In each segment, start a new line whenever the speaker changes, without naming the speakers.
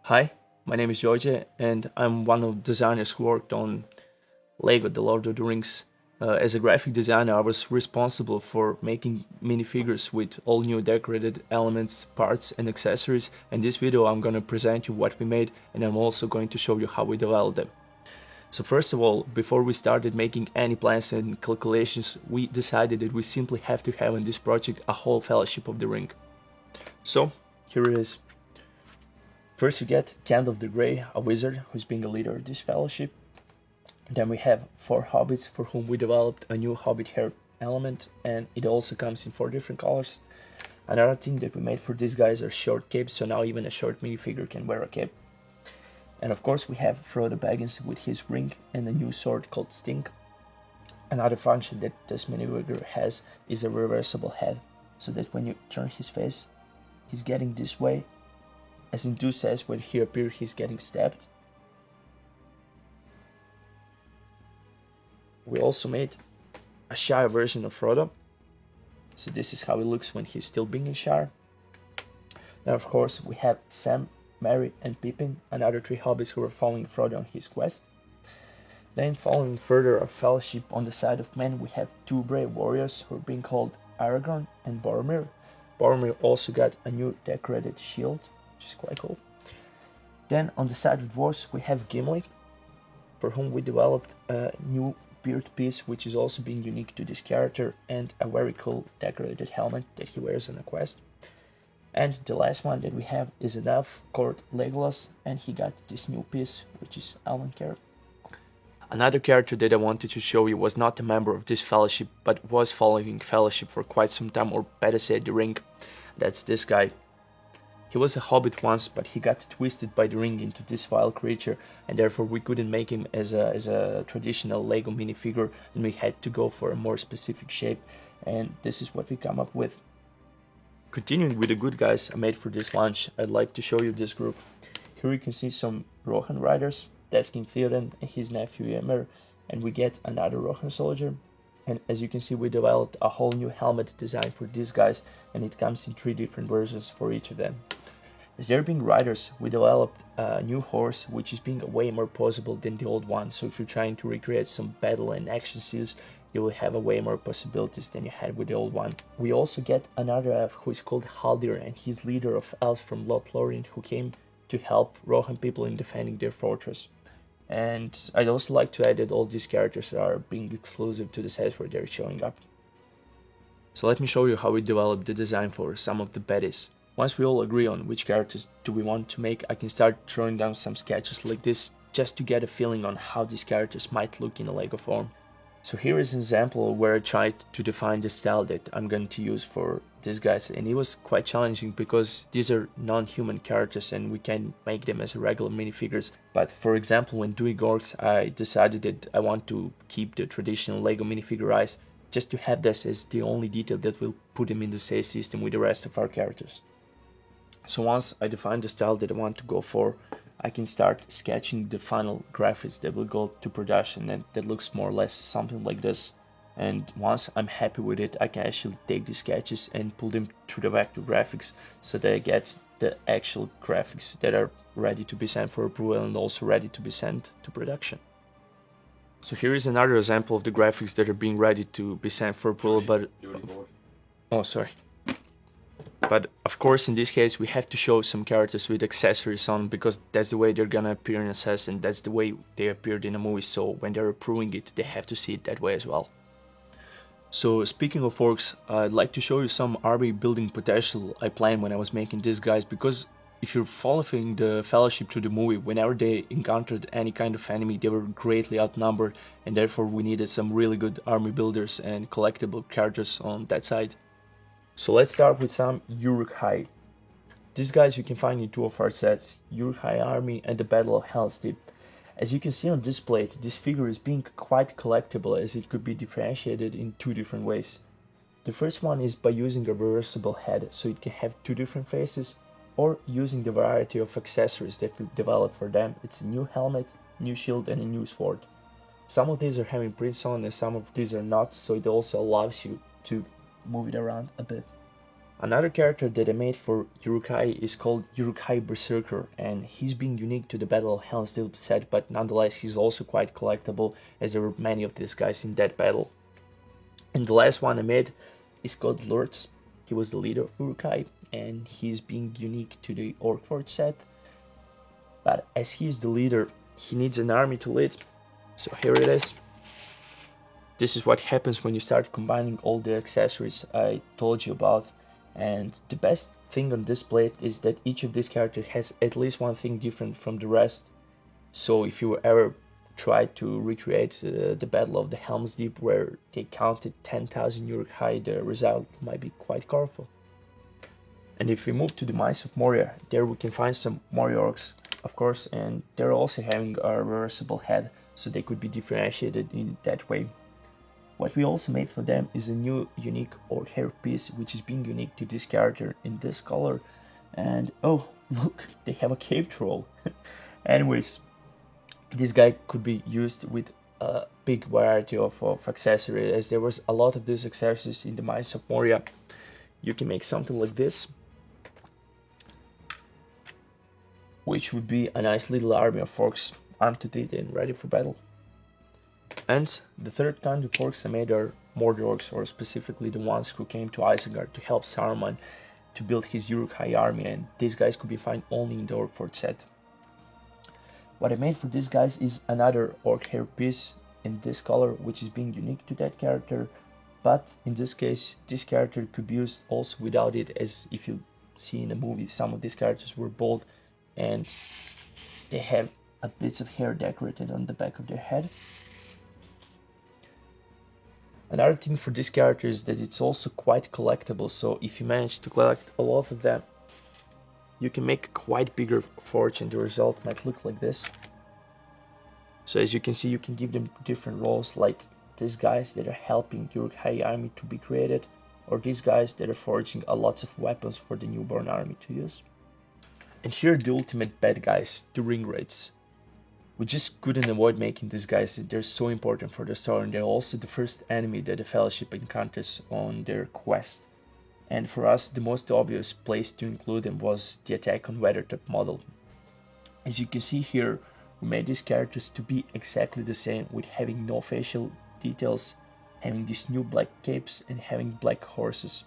Hi, my name is George, and I'm one of the designers who worked on Lego The Lord of the Rings. As a graphic designer, I was responsible for making minifigures with all new decorated elements, parts, and accessories. In this video, I'm gonna present you what we made, and I'm also going to show you how we developed them. So first of all, before we started making any plans and calculations, we decided that we simply have to have in this project a whole Fellowship of the Ring. So here it is. First we get Gandalf the Grey, a wizard who's being a leader of this fellowship. Then we have 4 hobbits for whom we developed a new hobbit hair element, and it also comes in 4 different colors. Another thing that we made for these guys are short capes, so now even a short minifigure can wear a cape. And of course we have Frodo Baggins with his ring and a new sword called Sting. Another function that this minifigure has is a reversible head, so that when you turn his face, he's getting this way. As in Du says, when he appears, he's getting stabbed. We also made a Shire version of Frodo. So this is how he looks when he's still being in Shire. Now of course we have Sam, Merry and Pippin, another 3 hobbits who are following Frodo on his quest. Then following further our fellowship on the side of men, we have 2 brave warriors who are being called Eragon and Boromir. Boromir also got a new decorated shield, which is quite cool. Then on the side of dwarves we have Gimli, for whom we developed a new beard piece, which is also being unique to this character, and a very cool decorated helmet that he wears on a quest. And the last one that we have is an elf called Legolas, and he got this new piece, which is Elvencare. Another character that I wanted to show you was not a member of this fellowship, but was following fellowship for quite some time, or better said, the ring. That's this guy. He was a hobbit once, but he got twisted by the ring into this vile creature, and therefore we couldn't make him as a traditional Lego minifigure, and we had to go for a more specific shape, and this is what we come up with. Continuing with the good guys I made for this launch, I'd like to show you this group. Here you can see some Rohan riders, Deskin Theoden and his nephew Ymir, and we get another Rohan soldier. And as you can see, we developed a whole new helmet design for these guys, and it comes in 3 different versions for each of them. As they're being riders, we developed a new horse, which is being way more possible than the old one. So if you're trying to recreate some battle and action scenes, you will have a way more possibilities than you had with the old one. We also get another elf who is called Haldir, and he's leader of elves from Lothlorien who came to help Rohan people in defending their fortress. And I'd also like to add that all these characters are being exclusive to the sets where they're showing up. So let me show you how we developed the design for some of the baddies. Once we all agree on which characters do we want to make, I can start throwing down some sketches like this, just to get a feeling on how these characters might look in a Lego form. So here is an example where I tried to define the style that I'm going to use for these guys, and it was quite challenging because these are non-human characters and we can make them as regular minifigures. But for example, when doing orcs, I decided that I want to keep the traditional Lego minifigure eyes, just to have this as the only detail that will put them in the same system with the rest of our characters. So once I define the style that I want to go for, I can start sketching the final graphics that will go to production, and that looks more or less something like this. And once I'm happy with it, I can actually take the sketches and pull them through the vector graphics so that I get the actual graphics that are ready to be sent for approval and also ready to be sent to production. So here is another example of the graphics that are being ready to be sent for approval, but... Oh, sorry. But of course, in this case, we have to show some characters with accessories on, because that's the way they're gonna appear in a set, and that's the way they appeared in a movie, so when they're approving it, they have to see it that way as well. So speaking of orcs, I'd like to show you some army building potential I planned when I was making these guys, because if you're following the Fellowship through the movie, whenever they encountered any kind of enemy, they were greatly outnumbered, and therefore we needed some really good army builders and collectible characters on that side. So let's start with some Uruk-hai. These guys you can find in 2 of our sets, Uruk-hai Army and the Battle of Helm's Deep. As you can see on this plate, this figure is being quite collectible, as it could be differentiated in 2 different ways. The first one is by using a reversible head, so it can have 2 different faces, or using the variety of accessories that we developed for them. It's a new helmet, new shield and a new sword. Some of these are having prints on and some of these are not, so it also allows you to move it around a bit. Another character that I made for Yokai is called Yokai Berserker, and he's being unique to the Battle of Helm's Deep set, but nonetheless he's also quite collectible, as there were many of these guys in that battle. And the last one I made is called Lurtz. He was the leader of Yokai, and he's being unique to the Orc set. But as he's the leader, he needs an army to lead. So here it is. This is what happens when you start combining all the accessories I told you about. And the best thing on this blade is that each of these characters has at least one thing different from the rest. So if you ever try to recreate the Battle of the Helm's Deep where they counted 10,000 Yokai, the result might be quite colorful. And if we move to the Mines of Moria, there we can find some more orcs, of course, and they're also having a reversible head, so they could be differentiated in that way. What we also made for them is a new unique orc hair piece, which is being unique to this character in this color. And oh, look, they have a cave troll. Anyways, this guy could be used with a big variety of accessories, as there was a lot of these accessories in the Mines of Moria. You can make something like this, which would be a nice little army of orcs armed to teeth and ready for battle. And the third kind of orcs I made are Mordor orcs, or specifically the ones who came to Isengard to help Saruman to build his Uruk-hai army, and these guys could be found only in the Orc set. What I made for these guys is another orc hair piece in this color, which is being unique to that character, but in this case this character could be used also without it, as if you see in the movie some of these characters were bald and they have a bits of hair decorated on the back of their head. Another thing for this character is that it's also quite collectible, so if you manage to collect a lot of them, you can make a quite bigger forge and the result might look like this. So as you can see, you can give them different roles, like these guys that are helping the Uruk-hai army to be created, or these guys that are forging a lots of weapons for the newborn army to use. And here are the ultimate bad guys, the ring wraiths. We just couldn't avoid making these guys, they're so important for the story, and they're also the first enemy that the Fellowship encounters on their quest. And for us, the most obvious place to include them was the Attack on Weathertop model. As you can see here, we made these characters to be exactly the same, with having no facial details, having these new black capes and having black horses.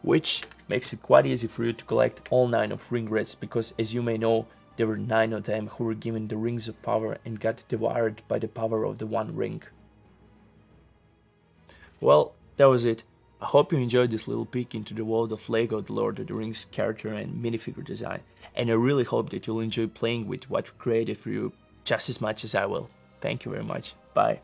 Which makes it quite easy for you to collect all 9 of ring wraiths, because as you may know, there were 9 of them who were given the rings of power and got devoured by the power of the one ring. Well, that was it. I hope you enjoyed this little peek into the world of LEGO The Lord of the Rings character and minifigure design, and I really hope that you'll enjoy playing with what we created for you just as much as I will. Thank you very much. Bye.